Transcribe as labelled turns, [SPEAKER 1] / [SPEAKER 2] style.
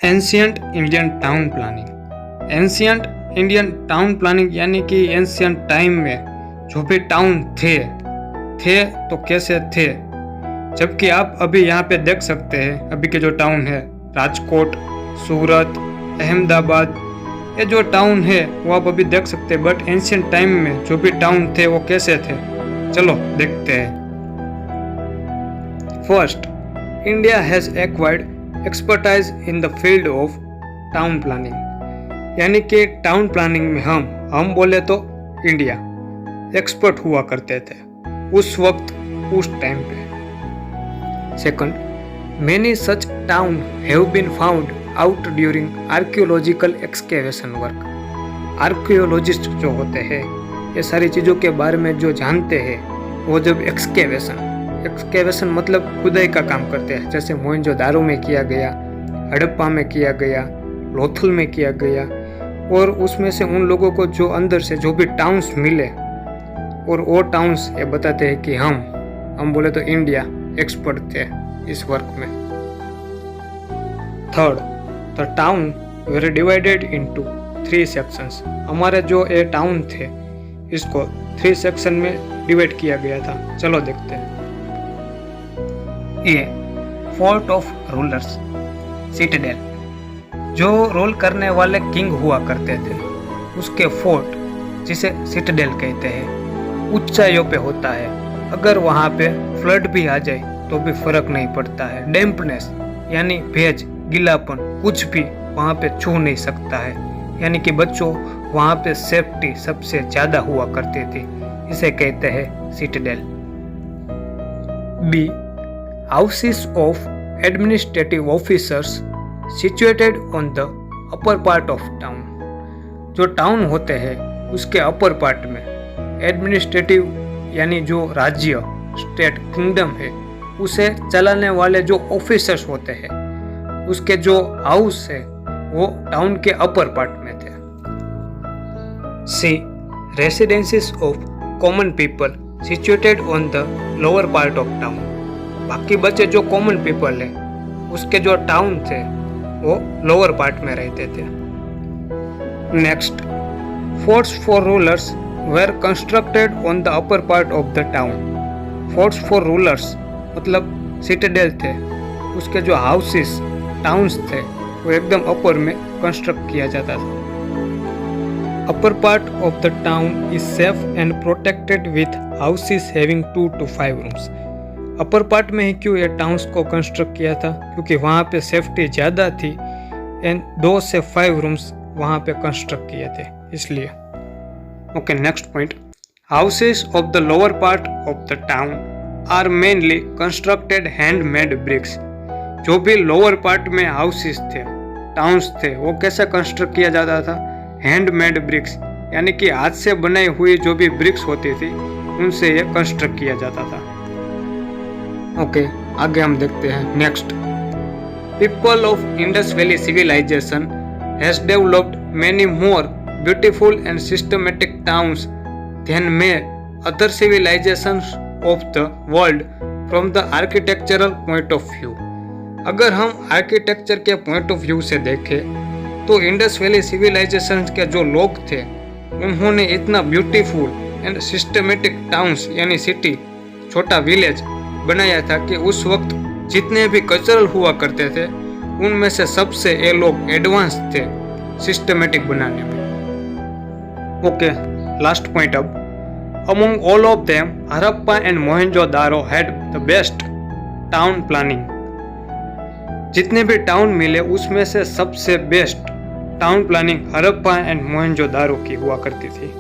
[SPEAKER 1] Ancient Indian town planning. Ancient Indian town planning यानी कि ancient time में जो भी टाउन थे तो कैसे थे। जबकि आप अभी यहाँ पे देख सकते हैं अभी के जो टाउन है राजकोट, सूरत, अहमदाबाद, ये जो टाउन है वो आप अभी देख सकते हैं। बट एंशियंट टाइम में जो भी टाउन थे वो कैसे थे, चलो देखते हैं। First, India has acquired expertise in the field of town planning. यानी कि टाउन प्लानिंग में हम बोले तो इंडिया एक्सपर्ट हुआ करते थे उस वक्त, उस टाइम पे। Second, many such town have been found out during archaeological excavation work. Archaeologist जो होते हैं ये सारी चीज़ों के बारे में जो जानते हैं वो जब एक्सकेवेशन मतलब खुदाई का काम करते हैं, जैसे मोहनजोदारो में किया गया, हड़प्पा में किया गया, लोथल में किया गया, और उसमें से उन लोगों को जो अंदर से जो भी टाउन्स मिले और वो टाउन्स ये बताते हैं कि हम बोले तो इंडिया एक्सपर्ट थे इस वर्क में। Third, the town were divided into 3 sections. हमारे जो ये टाउन थे इसको 3 सेक्शन में डिवाइड किया गया था, चलो देखते हैं। ए, फोर्ट ऑफ रूलर्स, सिटाडेल। जो रूल करने वाले किंग हुआ करते थे उसके फोर्ट, जिसे सिटाडेल कहते हैं, ऊंचाइयों पे होता है। अगर वहाँ पे फ्लड भी आ जाए तो भी फर्क नहीं पड़ता है। डैम्पनेस यानी भेज, गीलापन, कुछ भी वहाँ पे छू नहीं सकता है। यानी कि बच्चों वहाँ पे सेफ्टी सबसे ज़्यादा हुआ करती थी, इसे कहते हैं citadel. B, houses of administrative officers situated on the upper part of town। जो टाउन होते हैं उसके अपर पार्ट में एडमिनिस्ट्रेटिव यानी जो राज्य, स्टेट, किंगडम है उसे चलाने वाले जो ऑफिसर्स होते हैं उसके जो हाउस है वो टाउन के अपर पार्ट में थे। See, residencies of common people situated on the lower part of town. बाकी बचे जो कॉमन पीपल है उसके जो टाउन थे वो लोअर पार्ट में रहते थे। Next, forts for rulers were constructed on the upper part of the town. Forts for rulers मतलब सिटाडेल थे, उसके जो हाउसेस, टाउन्स थे वो एकदम अपर में कंस्ट्रक्ट किया जाता था। अपर part of the town is safe and protected with houses having 2 to 5 rooms. Upper part में ही क्यों ये टाउन्स को कंस्ट्रक्ट किया था, क्योंकि वहाँ पे सेफ्टी ज़्यादा थी एंड 2 से 5 रूम्स वहाँ पे कंस्ट्रक्ट किए थे इसलिए। Okay, next point, houses of the lower part of the town are mainly constructed handmade bricks. जो भी लोअर पार्ट में हाउसेस थे, टाउन्स थे, वो कैसे कंस्ट्रक्ट किया जाता था? हैंडमेड ब्रिक्स यानी कि हाथ से बनाई हुई जो भी ब्रिक्स होती थी उनसे ये कंस्ट्रक्ट किया जाता था। ओके, आगे हम देखते हैं। Next, people of Indus valley civilisation has developed many more beautiful and systematic towns than may other civilisations of the world from the architectural point of view. अगर हम आर्किटेक्चर के पॉइंट ऑफ व्यू से देखें तो इंडस वैली सिविलाइजेशन के जो लोग थे उन्होंने इतना ब्यूटीफुल एंड सिस्टमेटिक टाउन्स यानी सिटी, छोटा विलेज बनाया था कि उस वक्त जितने भी कल्चरल हुआ करते थे उनमें से सबसे ये लोग एडवांस थे सिस्टमेटिक बनाने में। ओके, लास्ट पॉइंट अब, among all of them Harappa and Mohenjodaro had the best town planning. जितने भी टाउन मिले उसमें से सबसे best town planning Harappa and Mohenjodaro की हुआ करती थी।